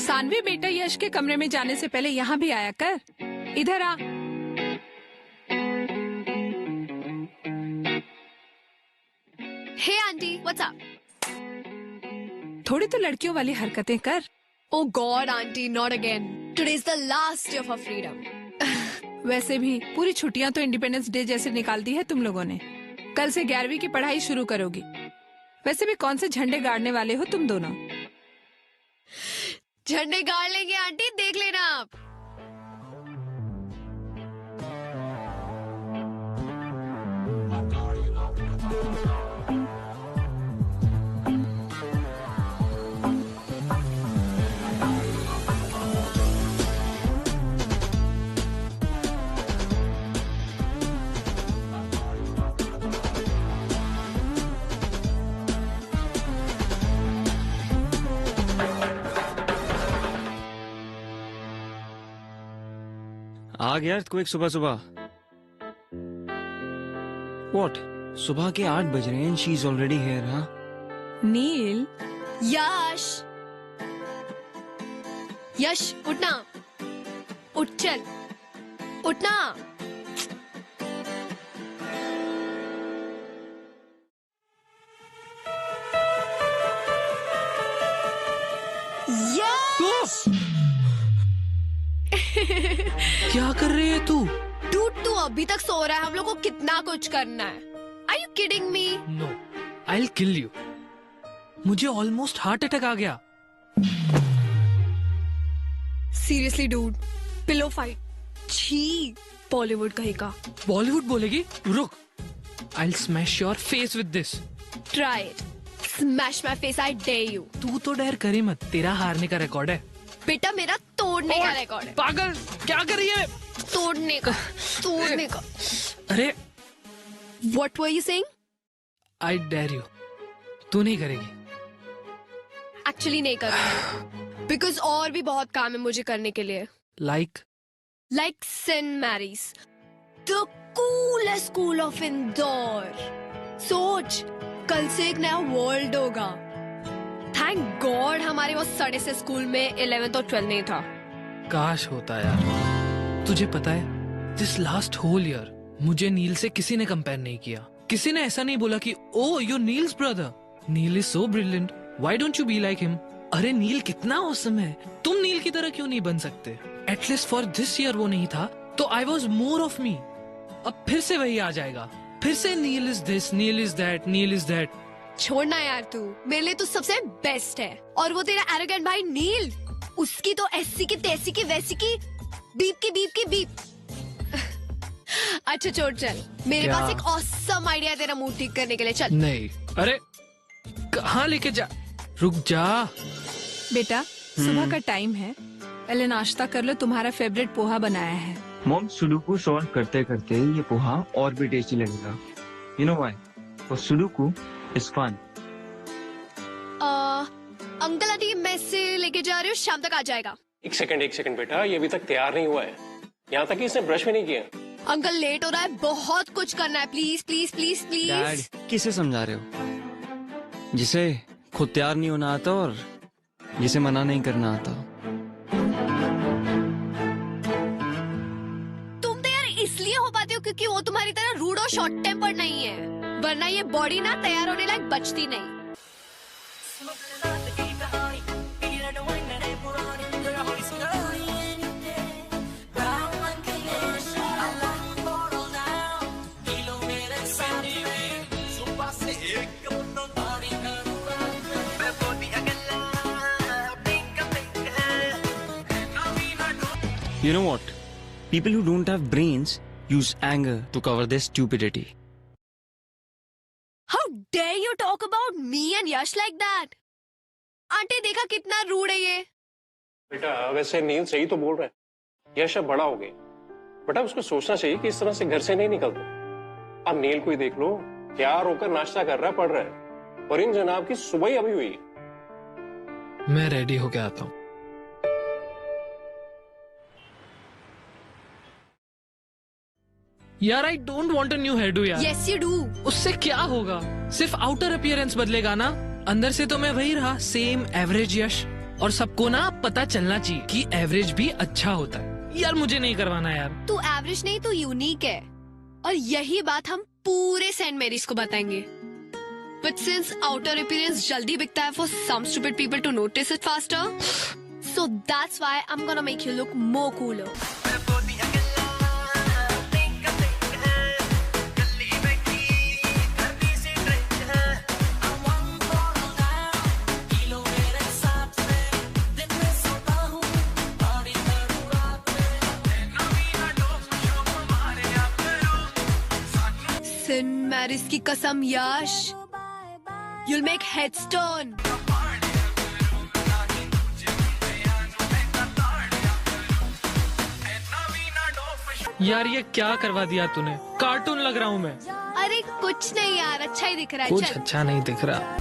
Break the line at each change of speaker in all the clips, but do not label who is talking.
सानवी बेटा, यश के कमरे में जाने से पहले यहाँ भी आया कर। इधर आ।
Hey aunty, what's up?
थोड़ी तो लड़कियों वाली हरकतें कर।
Oh God aunty, not again. Today is the last day of our freedom.
वैसे भी पूरी छुट्टियां तो इंडिपेंडेंस डे जैसे निकाल दी है तुम लोगों ने। कल से 11वीं की पढ़ाई शुरू करोगी। वैसे भी कौन से झंडे गाड़ने वाले हो तुम दोनों?
झंडे गाड़ लेंगे आंटी, देख लेना आप।
आ गया तो एक सुबह सुबह। What? सुबह के 8 बज रहे हैं। She is already here. हाँ
नील।
यश, यश उठना, उठ चल, उठना। यश!
क्या कर रही है तू?
डूड, तू अभी तक सो रहा है। हम लोग को कितना कुछ करना है। Are you kidding me?
No, I'll kill you. मुझे ऑलमोस्ट हार्ट अटैक आ गया।
Seriously dude, pillow fight. छी, बॉलीवुड कहेगा।
बॉलीवुड बोलेगी? रुक, I'll smash your face with this.
Try it. Smash my face, I dare you.
तू तो डर करी मत, तेरा हारने का रिकॉर्ड है।
बेटा मेरा तोड़ने का रिकॉर्ड है।
पागल, क्या कर रही है?
तोड़ने का, तोड़ने का।
अरे
What were you saying?
I dare you. तू नहीं करेगी।
Actually नहीं करूँगी। Because और भी बहुत काम है मुझे करने के लिए।
Like
St. Mary's, the coolest school of Indore. सोच, कल से एक नया वर्ल्ड होगा। थैंक गॉड हमारे वो सड़े से स्कूल में 11th और 12th नहीं था।
काश होता यार। तुझे पता है, दिस लास्ट होल ईयर मुझे नील से किसी ने कंपेयर नहीं किया। किसी ने ऐसा नहीं बोला कि oh you Neel's brother, Neel is so brilliant, why don't you be like him. अरे नील कितना ऑसम है, तुम नील की तरह क्यों नहीं बन सकते? एटलीस्ट फॉर दिस ईयर वो नहीं था तो I was more of me. अब फिर से वही आ जाएगा, फिर से Neel is this, Neel is that, Neel is that.
छोड़ना यार, तू मेरे लिए तो सबसे बेस्ट है। और वो तेरा एरोगेंट भाई नील, उसकी तो ऐसी की तैसी की वैसी की बीप की बीप की बीप। अच्छा छोड़, चल मेरे
क्या?
पास एक ऑसम आइडिया है तेरा मूड ठीक करने के लिए। चल।
नहीं, अरे कहाँ लेके जा? रुक जा।
बेटा सुबह का टाइम है, पहले नाश्ता कर लो। तुम्हारा फेवरेट पोहा बनाया है।
मॉम, सुडोकू सॉल्व करते करते ये पोहा और भी टेस्टी लगेगा। You know why? For sudoku is fun.
Uncle aunty मैं से लेके जा रही हूँ, शाम तक आ जाएगा।
एक सेकंड बेटा, ये अभी तक तैयार नहीं हुआ है। यहाँ तक कि इसने ब्रश भी नहीं किया।
अंकल लेट हो रहा है, बहुत कुछ करना है। Please please please please.
Dad, किसे समझा रहे हो? जिसे खुद तैयार नहीं होना आता और जिसे मना नहीं करना आता।
तुम तो यार इसलिए हो पाते हो क्योंकि वो तुम्हारी तरह रूड और शॉर्ट टेम्पर नहीं है, वरना ये बॉडी ना तैयार होने लायक बचती नहीं।
You know what? People who don't have brains use anger to cover their stupidity.
How dare you talk about me and Yash like that? Aunty देखा कितना रूड है ये।
बेटा वैसे नील सही तो बोल रहा है, यश अब बड़ा हो गया, बेटा उसको सोचना चाहिए कि इस तरह से घर से नहीं निकलते। अब नील को ही देख लो, तैयार होकर नाश्ता कर रहा है, पढ़ रहा है, और इन जनाब की सुबह ही अभी हुई है।
मैं रेडी होके आता हूँ। यार I don't want a new hairdo यार।
Yes you do.
उससे क्या होगा? सिर्फ आउटर अपीयरेंस बदलेगा ना, अंदर से तो मैं वही रहा, सेम एवरेज यश। और सबको ना पता चलना चाहिए कि एवरेज भी अच्छा होता है। यार मुझे नहीं करवाना यार।
तू एवरेज नहीं, तू यूनिक है, और यही बात हम पूरे सेंट मेरीज को बताएंगे। But since outer appearance जल्दी बिकता है for some stupid people to notice it faster, so that's why I'm gonna make you look more cooler. Saint Mary's की कसम यश, you'll make headstone.
यार ये क्या करवा दिया तूने? कार्टून लग रहा हूँ मैं।
अरे कुछ नहीं यार, अच्छा ही दिख रहा है।
कुछ
चल।
अच्छा नहीं दिख रहा।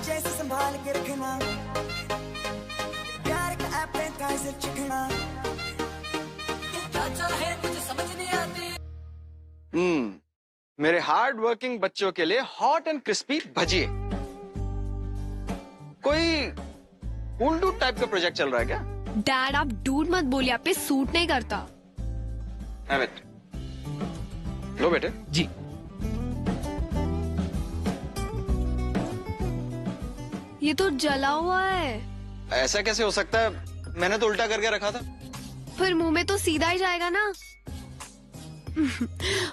जैसे संभाल के रखना, प्यार का एपेटाइजर चिकना, क्या चाहे मुझे समझ नहीं आती।
मेरे हार्ड वर्किंग बच्चों के लिए हॉट एंड क्रिस्पी भजिए। कोई उल्टू टाइप का प्रोजेक्ट चल रहा है क्या?
डैड आप डूड मत बोलिए, आप पे सूट नहीं करता।
Have it. लो बेटे।
जी।
ये तो जला हुआ है।
ऐसा कैसे हो सकता है? मैंने तो उल्टा करके रखा था।
फिर मुंह में तो सीधा ही जाएगा ना।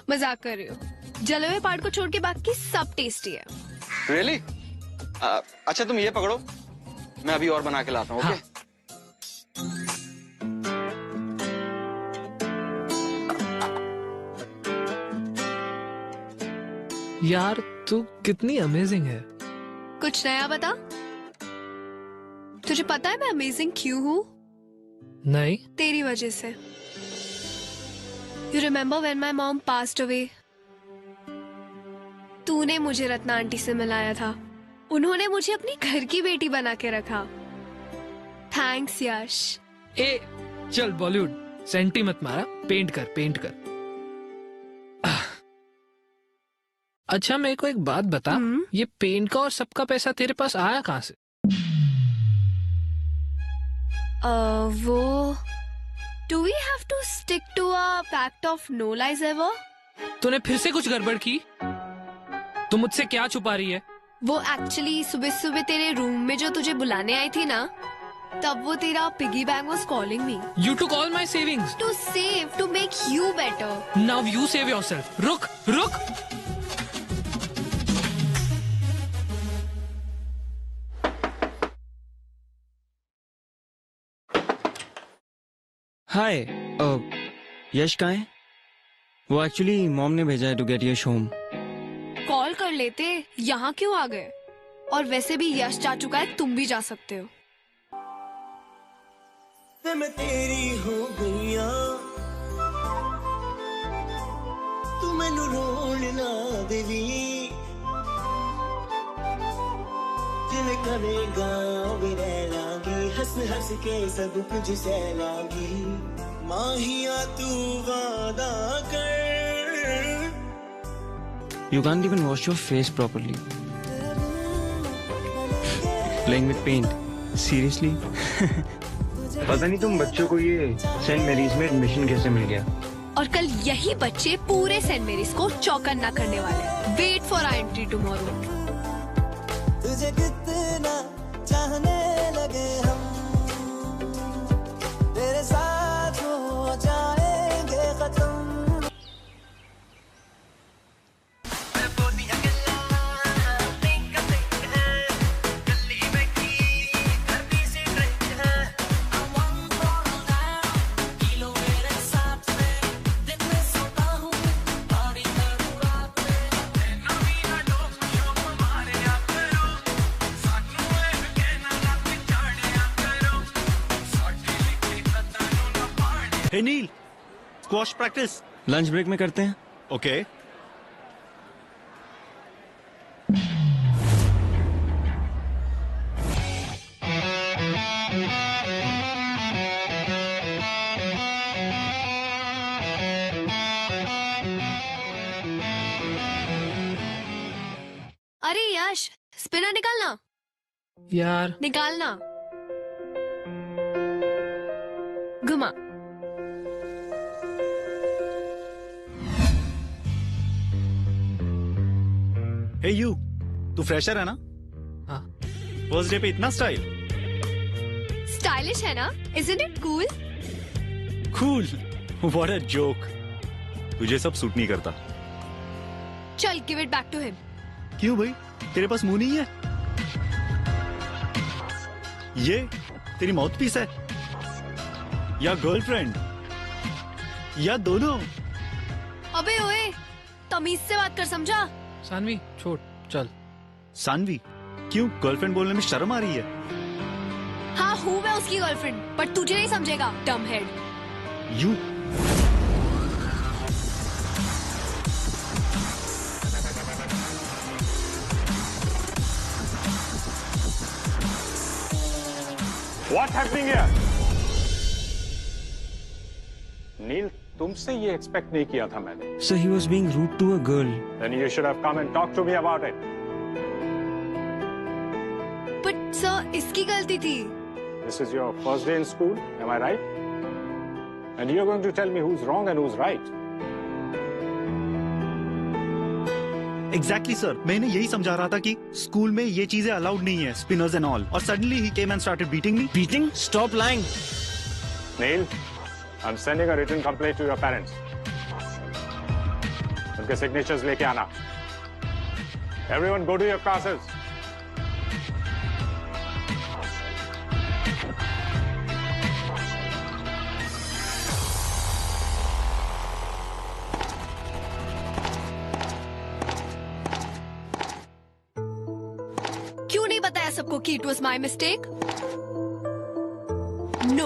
मजाक कर रही हो। जले हुए पार्ट को छोड़ के बाकी सब टेस्टी है।
Really? अच्छा तुम ये पकड़ो, मैं अभी और बना के लाता हूँ। ओके?
यार तू कितनी अमेजिंग है।
कुछ नया बता। तुझे पता है मैं अमेजिंग क्यों हूँ?
नहीं।
तेरी वजह से। You remember when my mom passed away? तूने मुझे रत्ना आंटी से मिलाया था। उन्होंने मुझे अपनी घर की बेटी बना के रखा। थैंक्स यश।
ए चल बॉलीवुड सेंटी मत मारा, पेंट कर पेंट कर। अच्छा मेरे को एक बात बता, ये पेंट का और सबका पैसा तेरे पास आया कहाँ से?
वो Do we have to stick to a pact of no lies ever?
तूने फिर से कुछ गड़बड़ की? तू मुझसे क्या छुपा रही है?
वो एक्चुअली सुबह सुबह तेरे रूम में जो तुझे बुलाने आई थी ना, तब वो तेरा piggy bank was calling me.
You took all my savings.
To save, to make you better.
Now you save yourself. रुक रुक।
हाय, यश कहाँ है? वो एक्चुअली मॉम ने भेजा है to get Yash home.
Call कर लेते, यहाँ क्यों आ गए? और वैसे भी यश जा चुका है, तुम भी जा सकते हो।
मैं तेरी हो गईया, तू मैनू रोण ना देवी, दिल करेगा भी रह लागी, हंस हंस के सब कुछ सह लागी, माहिया तू वादा कर।
You can't even wash your face properly. Playing with paint. Seriously? पता नहीं तुम बच्चों को ये सेंट मैरीज में एडमिशन कैसे मिल गया?
और कल यही बच्चे पूरे सेंट मैरीज को चौकन्ना करने वाले हैं। Wait for our entry tomorrow.
तुझे कितना चाहने लगे हम, तेरे साथ हो जाएंगे खत्म।
हे नील, स्क्वॉश प्रैक्टिस
लंच ब्रेक में करते हैं।
ओके।
अरे यश, स्पिनर निकालना,
यार
निकालना। घुमा।
हे यू, तू फ्रेशर है ना?
हाँ।
फर्स्ट डे पे इतना स्टाइल।
स्टाइलिश है ना? Isn't it cool?
Cool, what a joke. तुझे सब सूट नहीं करता।
चल, give it back to him.
क्यों भाई, तेरे पास मुंह नहीं है? ये तेरी माउथपीस है या गर्लफ्रेंड या दोनों?
अबे ओए, तमीज से बात कर, समझा?
सानवी छोड़, चल।
सानवी, क्यों गर्लफ्रेंड बोलने में शर्म आ रही है?
हाँ, हूँ मैं उसकी गर्लफ्रेंड, पर तुझे नहीं समझेगा, डम head.
You
What's happening here? नील, तुमसे ये एक्सपेक्ट नहीं किया था मैंने।
So he was being rude to a girl.
Then you should have come and talked to me about it.
But sir, इसकी गलती थी।
This is your first day in school, am I right? And you're going to tell me who's wrong and who's right.
Exactly sir, मैंने यही समझा रहा था कि school में ये चीजें अलाउड नहीं है, स्पिनर्स एंड ऑल, और suddenly he came and started beating me.
Beating? Stop lying.
Neil, I'm sending a written complaint to your parents. उनके signatures लेके आना। Everyone go to your classes.
क्यों नहीं बताया सबको कि it was my mistake? No,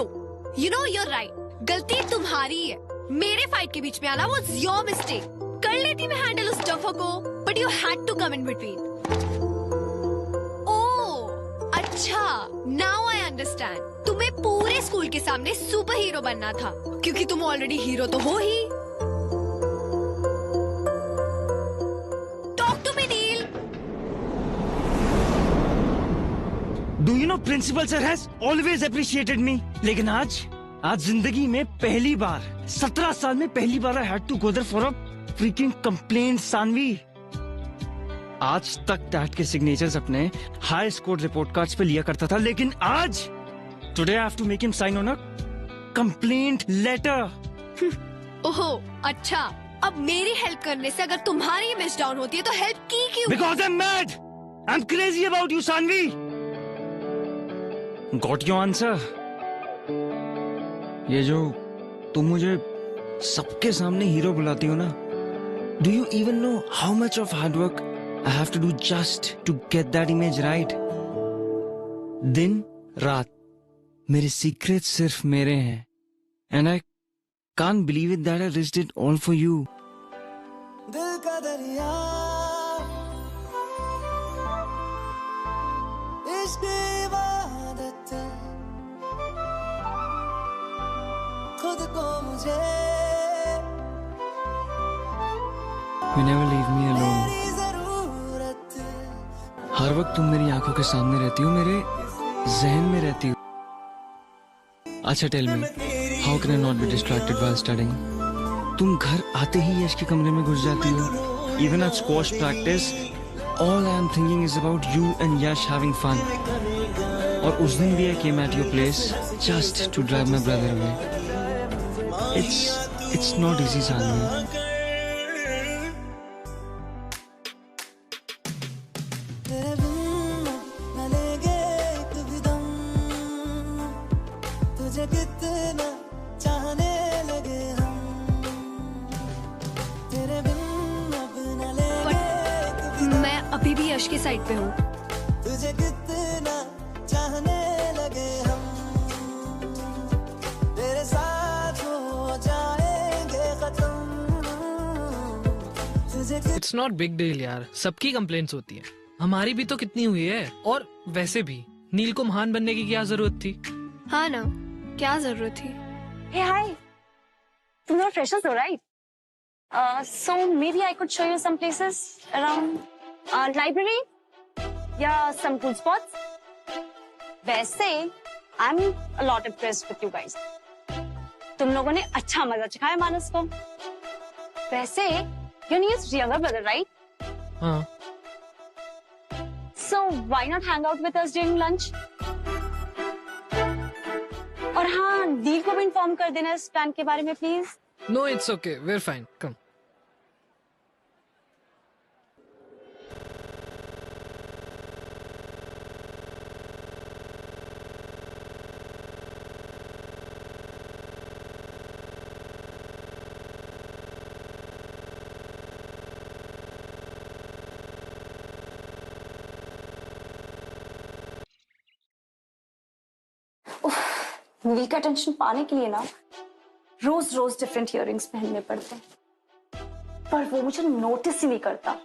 you know you're right. गलती तुम्हारी है। मेरे फाइट के बीच में आना was your mistake. कर लेती मैं हैंडल उस डफर को, but you had to come in between. ओह, अच्छा, now I understand. तुम्हें पूरे स्कूल के सामने सुपर हीरो बनना था, क्योंकि तुम ऑलरेडी हीरो तो हो ही। Talk to me, Neil.
Do you know principal sir has always appreciated me? लेकिन आज जिंदगी में पहली बार 17 साल में पहली बार I had to go there for a freaking complaint, Saanvi. आज तक डैड के सिग्नेचर्स अपने हाई स्कोर रिपोर्ट कार्ड्स पे लिया करता था, लेकिन आज today I have to make him sign on a complaint letter.
ओहो, अच्छा, अब मेरी हेल्प करने से अगर तुम्हारी इमेज डाउन होती है तो हेल्प की क्यों?
Because I'm mad. I'm crazy about you, Sanvi. Got your answer? ये जो तुम मुझे सबके सामने हीरो बुलाती हो ना, Do you even know how much of hard work I have to do just to get that image right? दिन रात मेरे सीक्रेट सिर्फ मेरे हैं, and I can't believe it that I risked it all for you.
दिल का दरिया इश्क इबादत खुद को मुझे
You never leave me alone.
तेरी जरूरत
हर वक्त तुम मेरी आंखों के सामने रहती हो, मेरे जहन में रहती हो। अच्छा tell me, how can I not be distracted while studying? तुम घर आते ही यश के कमरे में घुस जाती हो। Even at squash practice all I am thinking is about you and Yash having fun. और उस दिन भी I came at your place just to drive my brother away. It's not easy, Sanvi.
तेरे बिन न लेंगे एक भी दम, तुझे कितना चाहने लगे हम, तेरे बिन अब न लेंगे एक भी दम,
मैं अभी भी यश के साइड पे हूँ।
तुझे कितना चाहने लगे हम, तेरे साथ हो जाएंगे खत्म, तुझे
इट्स नॉट बिग डील यार, सबकी कंप्लेंट्स होती है, हमारी भी तो कितनी हुई है। और वैसे भी नील को महान बनने की क्या जरूरत थी?
हाँ ना, क्या जरूरत थी?
Hey, hi. You're not freshers though, right? So maybe I could show you some places around library या some cool spots. वैसे I'm a lot impressed with you guys. तुम लोगों ने अच्छा मजा चखाया मानस को। वैसे your Neil's younger brother, right?
हाँ।
So why not hang out with us during lunch? और हाँ, नील को भी इन्फॉर्म कर देना इस प्लान के बारे में please.
No it's okay, we are fine, come.
Neel का टेंशन पाने के लिए ना रोज रोज डिफरेंट इयररिंग्स पहनने पड़ते हैं, पर वो मुझे नोटिस ही नहीं करता।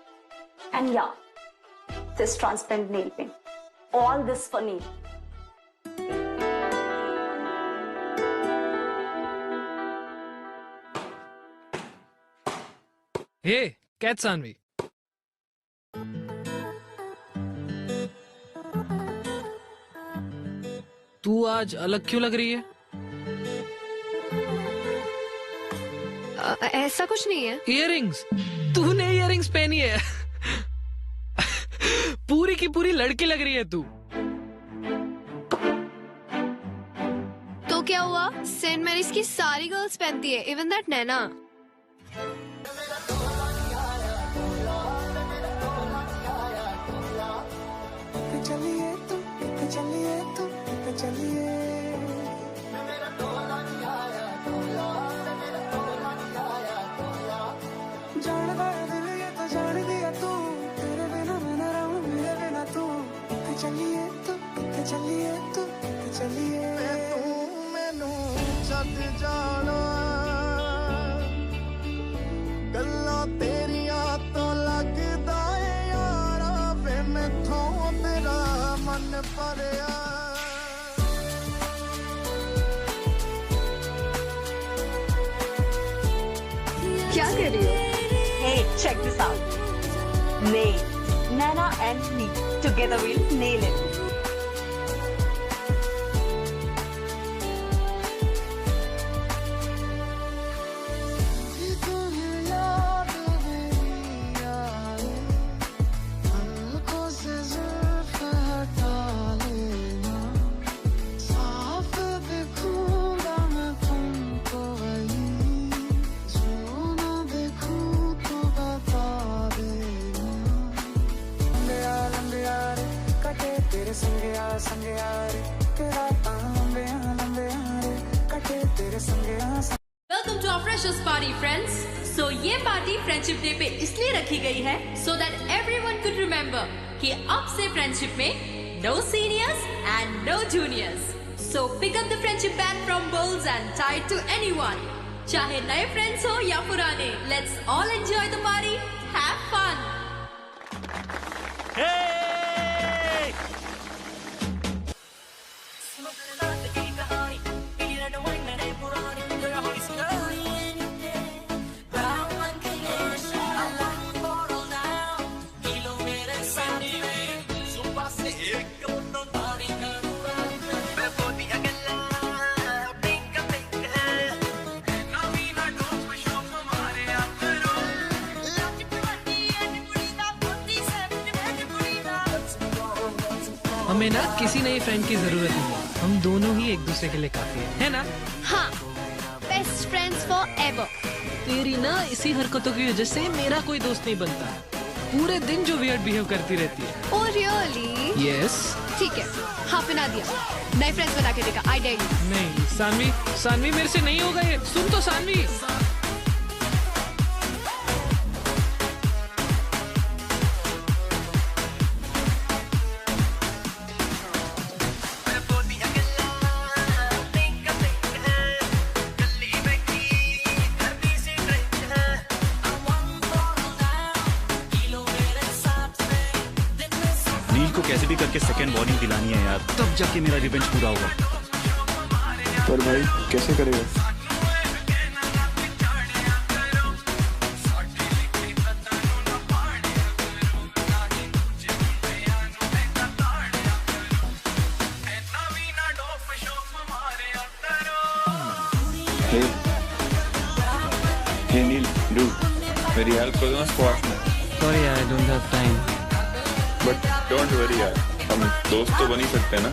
And yeah this transparent nail paint, all this for Neel.
Hey catch Saanvi, तू आज अलग क्यों लग रही है?
ऐसा कुछ नहीं है।
इयररिंग्स, तूने इयररिंग्स पहनी है। पूरी की पूरी लड़की लग रही है तू।
तो क्या हुआ, सेंट मैरीज की सारी गर्ल्स पहनती है, इवन दैट नैना। क्या कर रही हो?
Hey, check this out. Nail. Nana and me together we'll nail it.
Welcome to our freshers party friends. So ये पार्टी फ्रेंडशिप डे पे इसलिए रखी गई है so that everyone could remember कि अब से फ्रेंडशिप में no seniors and no juniors. So pick up the friendship band from bowls and tie to anyone, चाहे नए फ्रेंड्स हो या पुराने। Let's all enjoy the party, have fun.
हमें ना किसी नई फ्रेंड की जरूरत नहीं है, हम दोनों ही एक दूसरे के लिए काफी है ना?
हाँ, बेस्ट फ्रेंड्स फॉर एवर।
तेरी ना इसी हरकतों की वजह से मेरा कोई दोस्त नहीं बनता, पूरे दिन जो वियर्ड बिहेव करती रहती है।
Oh really?
यस।
ठीक है, हाँ बना दिया, नए फ्रेंड्स बना के देगा, आई डेयर यू।
नहीं सानवी, सानवी मेरे से नहीं होगा ये, सुन तो सानवी।
नील को कैसे भी करके सेकंड वार्निंग दिलानी है यार, तब जाके मेरा रिवेंज पूरा होगा।
पर भाई कैसे करेगा? हे नील, डू मेरी हेल्प कर दो ना स्क्वाश में।
Sorry I don't have time.
But don't worry यार, हम दोस्त तो बन ही सकते हैं ना।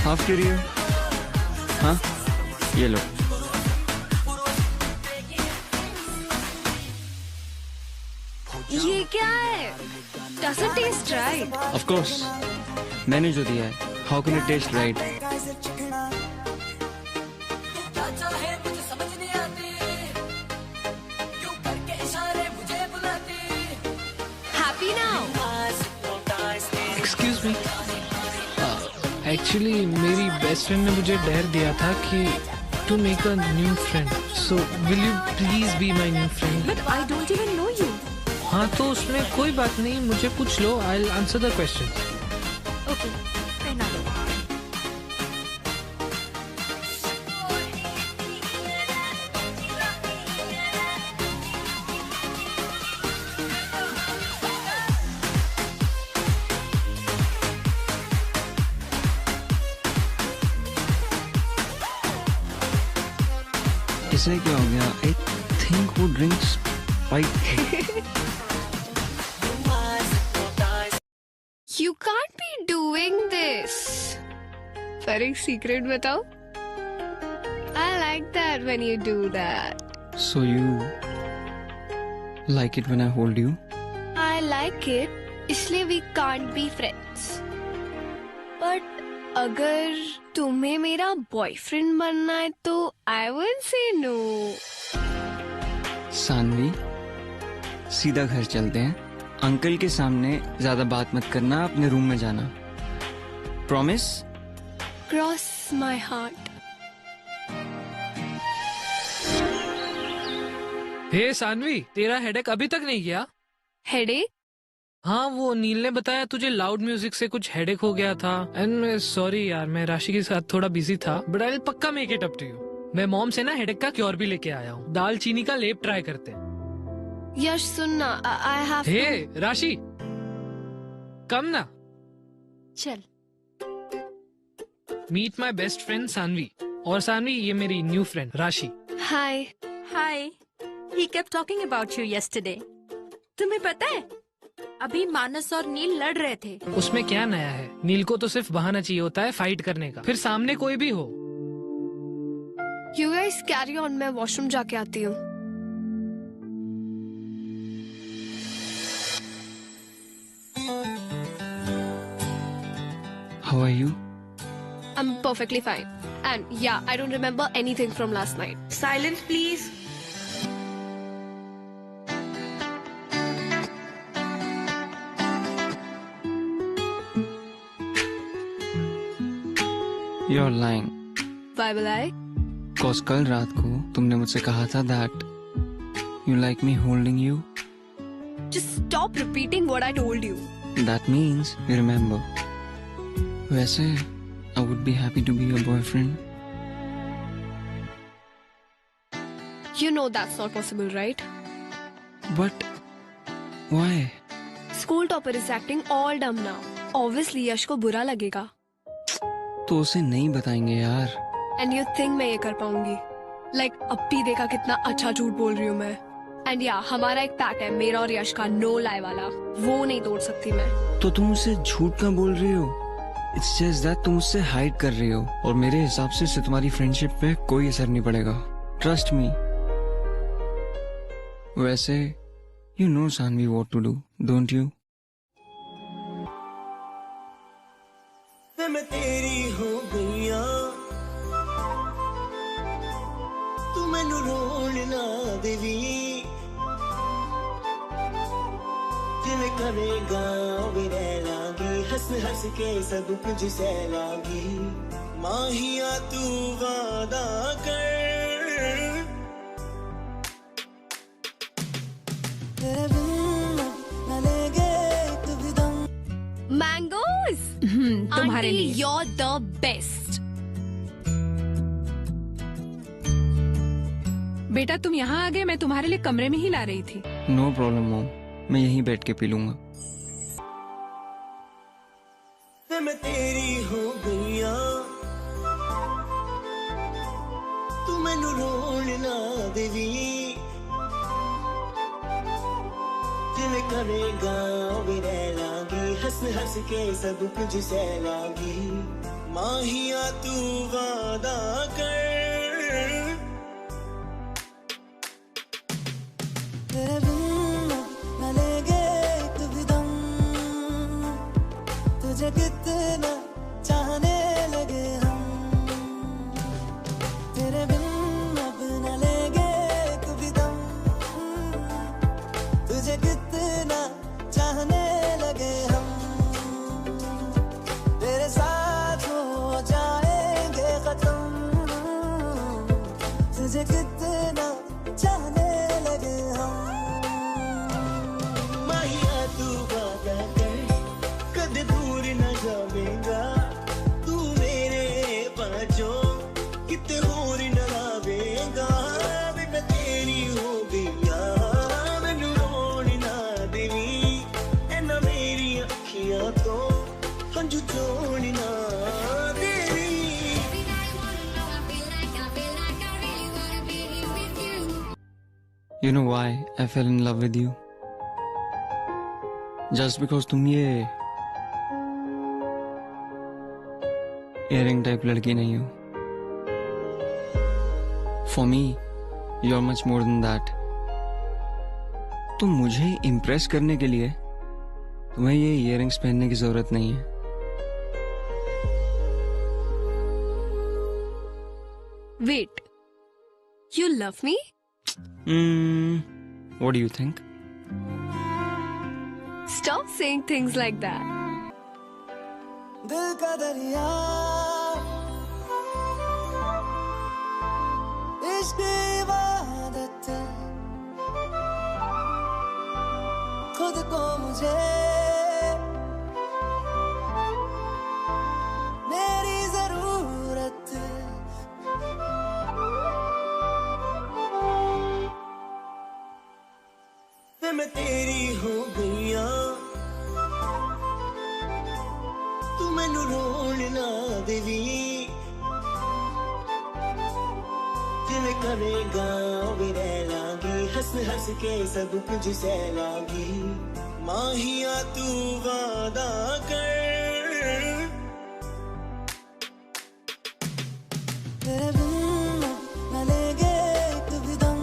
हाफ के लिए? हाँ, ये लो।
ये क्या है? Doesn't taste right.
Of course, मैंने जो दिया है। How can it taste right?
Happy now?
Excuse me, actually मेरी बेस्ट फ्रेंड ने मुझे डेयर दिया था कि to make a new friend, so will you please be my new friend?
But I don't even know you.
हाँ तो उसमें कोई बात नहीं, मुझे पूछ लो, I will answer the question.
Okay, पहना लो।
इसे क्या हो गया? आई थिंक वो drinks spike.
You can't be doing this. पर एक सीक्रेट बताओ? I like that when you do that.
So you like it when I hold you?
I like it, इसलिए we can't be friends. But अगर तुम्हें मेरा boyfriend बनना है तो I won't say no.
Saanvi, सीधा घर चलते हैं। अंकल के सामने ज्यादा बात मत करना, अपने रूम में जाना। प्रॉमिस?
Cross my heart.
हे सानवी, तेरा हेडेक अभी तक नहीं गया?
Headache?
हाँ, वो नील ने बताया तुझे लाउड म्यूजिक से कुछ हेडेक हो गया था। एंड सॉरी यार, मैं राशि के साथ थोड़ा बिजी था, बट आई विल पक्का make it up to you. मैं मॉम से ना हेडेक का क्योर भी लेके आया हूँ, दाल चीनी का लेप ट्राई करते हैं।
यश सुनना, I have
हे राशि, कम ना।
चल।
Meet my best friend Saanvi, और सानवी ये मेरी new friend Rashi.
Hi.
Hi. He kept talking about you yesterday. तुम्हें पता है, अभी मानस और नील लड़ रहे थे।
उसमें क्या नया है? नील को तो सिर्फ बहाना चाहिए होता है फाइट करने का, फिर सामने कोई भी हो।
You guys carry on, मैं वॉशरूम जाके आती हूँ।
How are you?
I'm perfectly fine. And yeah, I don't remember anything from last night.
Silence, please.
You're lying.
Why will I?
Cause कल रात को तुमने मुझसे कहा था that you like me holding you.
Just stop repeating what I told you.
That means you remember. वैसे I would be happy to be your boyfriend.
You know that's not possible, right?
But why?
School topper is acting all dumb now. Obviously यश को बुरा लगेगा.
तो उसे नहीं बताएंगे यार,
and you think मैं ये कर पाऊंगी? लाइक अब भी देखा कितना अच्छा झूठ बोल रही हूँ मैं. एंड या हमारा एक पैक्ट है, मेरा और यश का, नो लाई वाला. वो नहीं तोड़ सकती मैं.
तो तुम मुझसे झूठ क्यों बोल रही हो? इट्स जस्ट दैट तुम मुझसे हाइड कर रही हो, और मेरे हिसाब से इससे तुम्हारी फ्रेंडशिप पे कोई असर नहीं पड़ेगा. Trust me. वैसे you know Saanvi what to do, don't you?
मैं तेरी हो गईया, तू मैनू रोण ना देवी. जिवें करेगा वे रह लांगी, हंस हंस के सब कुछ सह लांगी. माहिया तू वादा कर, तेरे बिन न लेंगे एक भी दम.
मैंगोज
तुम्हारे लिए.
you're the best.
बेटा तुम यहाँ आ गए, मैं तुम्हारे लिए कमरे में ही ला रही थी.
नो प्रॉब्लम मॉम, मैं यहीं बैठ के पी लूंगा.
मैं तेरी हो गईया, तू मैनू रोण ना देवी. जिवें करेगा वे रह लांगी, हंस हंस के सब कुछ सह लांगी. माहिया तू वादा कर, तेरे बिन न लेंगे एक भी दम. तुझे कितना चाहने लगे हम, तेरे बिन अब न लेंगे एक भी दम. तुझे कितना चाहने लगे हम, तेरे साथ हो जाएंगे खत्म. तुझे कितना चाहने लगे हम. माहिया तू वादा कर, कद दूर न जावेगा. तू मेरे पाँचों किते होर न लावेगा. मैं तेरी हो गईया, मैनू रोण ना देवी. एना मेरी अखियां तो हंझू चोण ना देवी.
You know why I fell in love with you? Just because तुम ये earring type लड़की नहीं हो. For me, you're much more than that. तो मुझे इम्प्रेस करने के लिए तुम्हें ये इयरिंग्स पहनने की जरूरत नहीं है.
Wait, you love me?
What do you think?
Stop saying things like that.
दिल का दरिया इश्क इबादत, खुद को मुझे मेरी जरूरत. मैं तेरी हो गईया, तू मैनू रोण ना देवी. जिवें करेगा वे रह लांगी, हंस हंस के सब कुछ सह लांगी. माहिया तू वादा कर, तेरे बिन न लेंगे एक भी दम.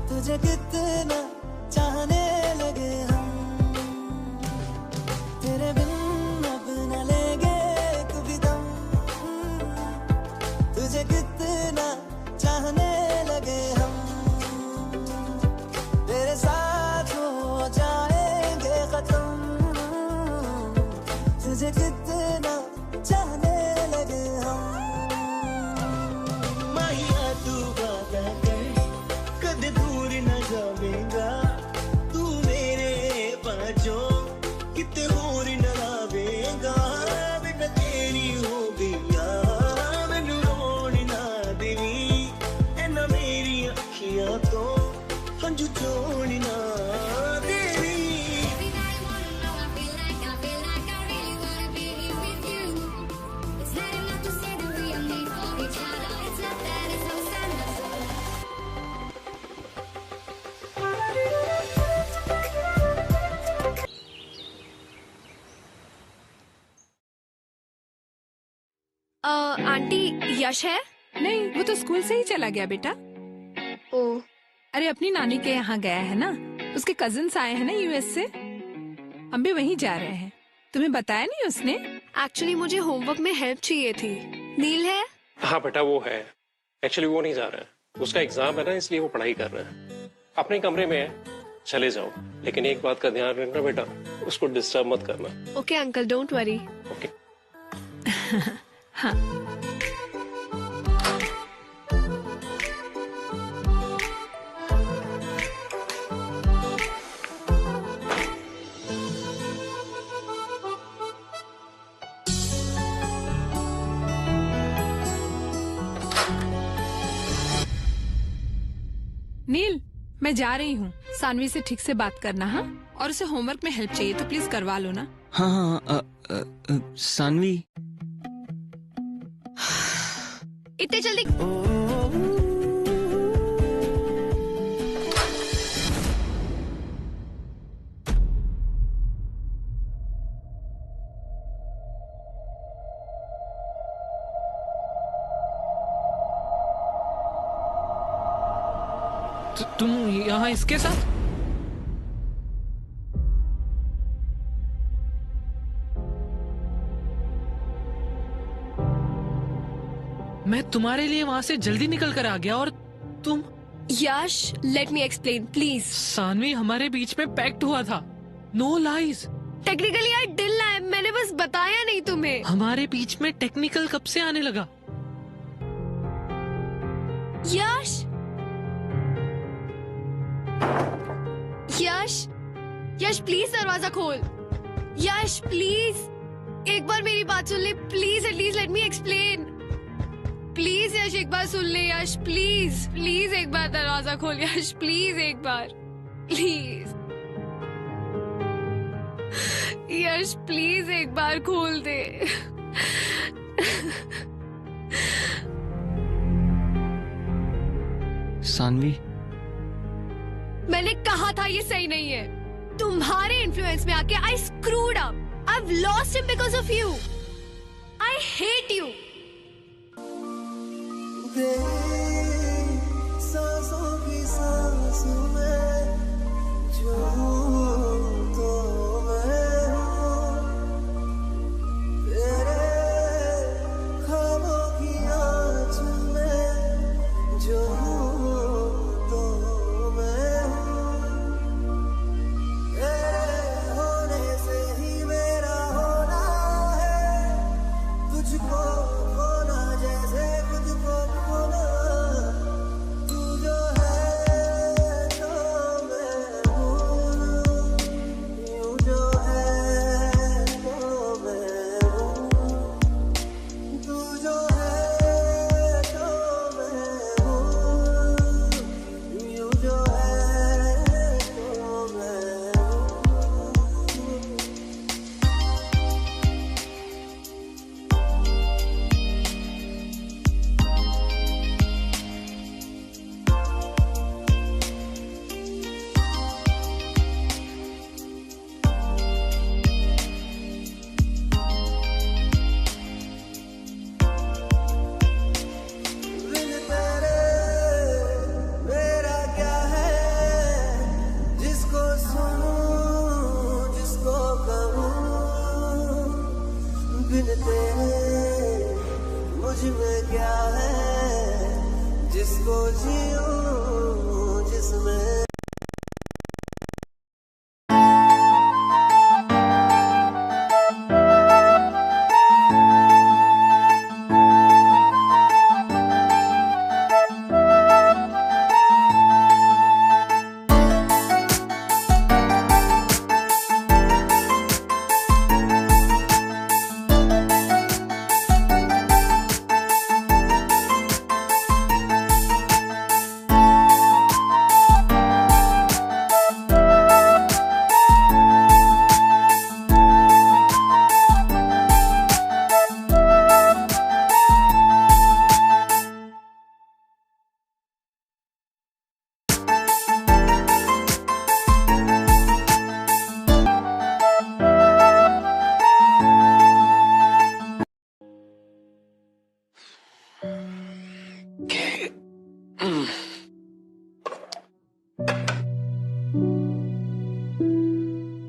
तुझे कितना चाहने लगे हम, तेरे बिन अब न लेंगे एक भी दम. तुझे कितना चाहने लगे हम, तेरे साथ हो जाएंगे खत्म. तुझे कितना चाहने लगे हम. माहिया तू वादा कर, कद दूर न जावेगा. तू मेरे पाँचों किते होर न लावेगा. मैं तेरी हो गईया, मैनू रोण ना देवी.
यश है?
नहीं, वो तो स्कूल से ही चला गया बेटा।
ओ,
अरे अपनी नानी के यहाँ गया है ना, उसके कजिन्स आए हैं ना यूएस से, हम भी वहीं जा रहे हैं। तुम्हें बताया नहीं उसने?
एक्चुअली मुझे होमवर्क में हेल्प चाहिए थी। नील है?
हाँ बेटा वो है, एक्चुअली वो नहीं जा रहा है, उसका एग्जाम है ना, इसलिए वो पढ़ाई कर रहा है। अपने कमरे में है, चले जाओ, लेकिन एक बात का ध्यान रखना बेटा, उसको डिस्टर्ब मत करना।
Okay uncle, don't worry.
Okay.
हाँ। नील, मैं जा रही हूँ, सानवी से ठीक से बात करना। हाँ, और उसे होमवर्क में हेल्प चाहिए तो प्लीज करवा लो ना।
हाँ हाँ सानवी,
इतने जल्दी?
तुम यहाँ इसके साथ? मैं तुम्हारे लिए वहां से जल्दी निकल कर आ गया और तुम?
Yash, let me explain please.
Saanvi, हमारे बीच में पैक्ट हुआ था, no lies.
Technically I did lie, मैंने बस बताया नहीं तुम्हें।
हमारे बीच में टेक्निकल कब से आने लगा?
यश, यश, यश प्लीज दरवाजा खोल। यश प्लीज, एक बार मेरी बात सुन ले please, at least let me explain. Please Yash, एक बार सुन ले यश, प्लीज प्लीज एक बार दरवाजा खोल यश, प्लीज एक बार, प्लीज यश, प्लीज एक बार खोल दे।
सानवी,
मैंने कहा था ये सही नहीं है। तुम्हारे इन्फ्लुएंस में आके I screwed up. I have lost him because of you. I hate you.
सांसों की सांस में जो तो मैं हूँ, तेरे ख्वाबों की आँच में जो तो मैं हूँ, तेरे होने से ही मेरा होना है, तुझको खोना जैसे खुद को खोना। तू जो है तो मैं हूँ, यूं जो है तो मैं हूँ, तू जो है तो मैं हूँ, यूं जो है तो मैं हूँ। बिन तेरे मेरा क्या है, जिसको सुनूं जिसको कहूँ, बिन तेरे मुझ में क्या है, जिसको जीऊं जिसमें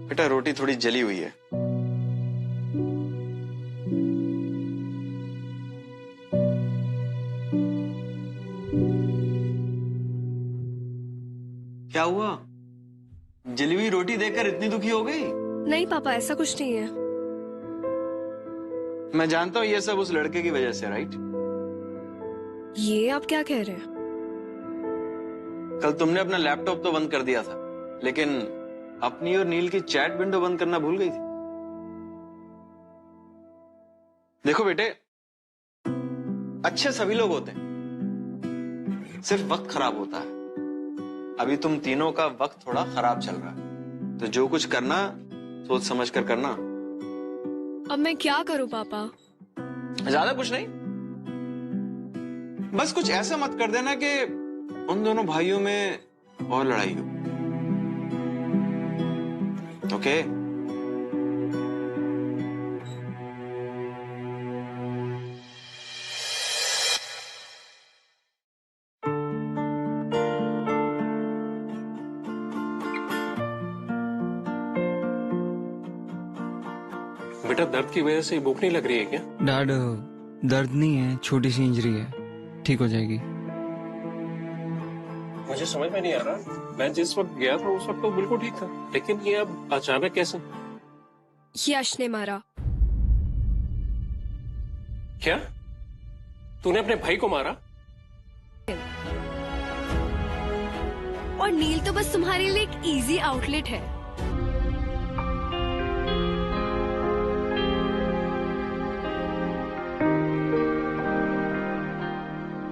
बेटा रोटी थोड़ी जली हुई है। क्या हुआ? जली हुई रोटी देखकर इतनी दुखी हो गई?
नहीं पापा, ऐसा कुछ नहीं है।
मैं जानता हूं ये सब उस लड़के की वजह से, राइट?
ये आप क्या कह रहे हैं?
कल तुमने अपना लैपटॉप तो बंद कर दिया था, लेकिन अपनी और नील की चैट विंडो बंद करना भूल गई थी। देखो बेटे, अच्छे सभी लोग होते हैं, सिर्फ वक्त खराब होता है। अभी तुम तीनों का वक्त थोड़ा खराब चल रहा है, तो जो कुछ करना सोच समझ कर करना।
अब मैं क्या करूं पापा?
ज्यादा कुछ नहीं, बस कुछ ऐसा मत कर देना कि उन दोनों भाइयों में और लड़ाई हो। ओके?
बेटा दर्द की वजह से भूख नहीं लग रही है क्या?
डैड, दर्द नहीं है, छोटी सी इंजरी है, ठीक हो जाएगी।
मुझे समझ में नहीं आ रहा, मैं जिस वक्त गया था उस वक्त तो बिल्कुल ठीक था, लेकिन ये अब अचानक कैसे?
यश ने मारा।
क्या? तूने अपने भाई को मारा?
और नील तो बस तुम्हारे लिए एक इजी आउटलेट है।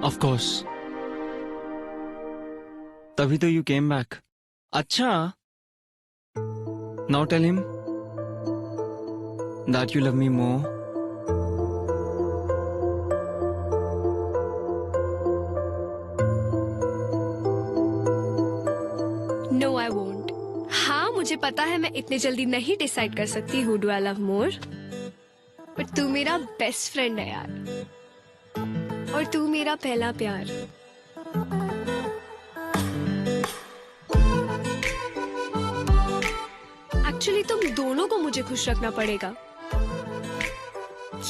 ऑफ कोर्स, तभी तो यू केम बैक। अच्छा, now tell him that you love me more.
No I won't. हाँ मुझे पता है मैं इतने जल्दी नहीं डिसाइड कर सकती who do I love more, but तू मेरा बेस्ट फ्रेंड है यार, और तू मेरा पहला प्यार। एक्चुअली तुम दोनों को मुझे खुश रखना पड़ेगा।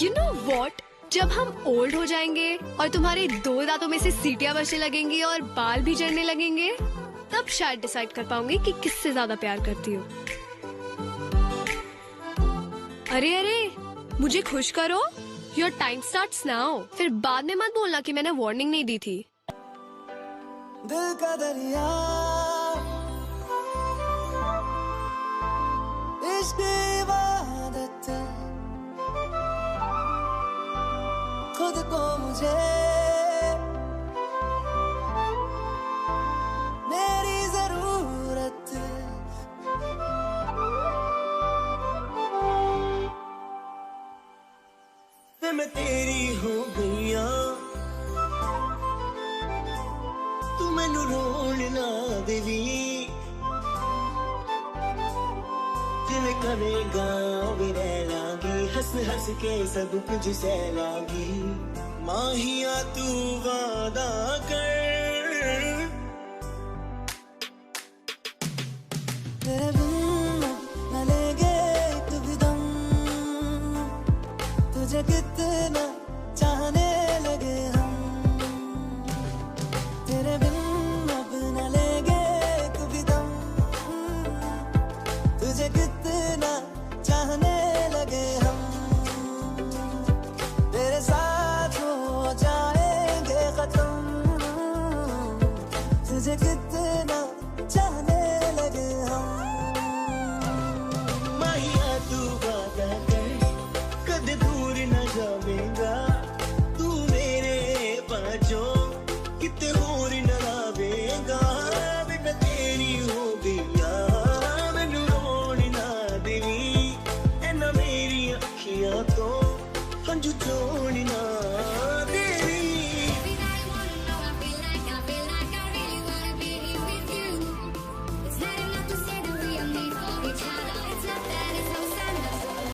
यू नो वॉट, जब हम ओल्ड हो जाएंगे और तुम्हारे 2 दांतों में से सीटियां बचने लगेंगी और बाल भी झड़ने लगेंगे, तब शायद डिसाइड कर पाऊंगी कि किससे ज्यादा प्यार करती हो। अरे अरे, मुझे खुश करो। Your time starts now. फिर बाद में मत बोलना कि मैंने वार्निंग नहीं दी थी।
दिल का दरिया, इश्क इबादत, खुद को मुझे मेरी जरूरत, ते मैं तेरी हो गईया, तू मैनू रोन ना देवी, जिवें करेगा वे रह लांगी, हंस हंस के सब कुछ सह लांगी, माहिया तू वादा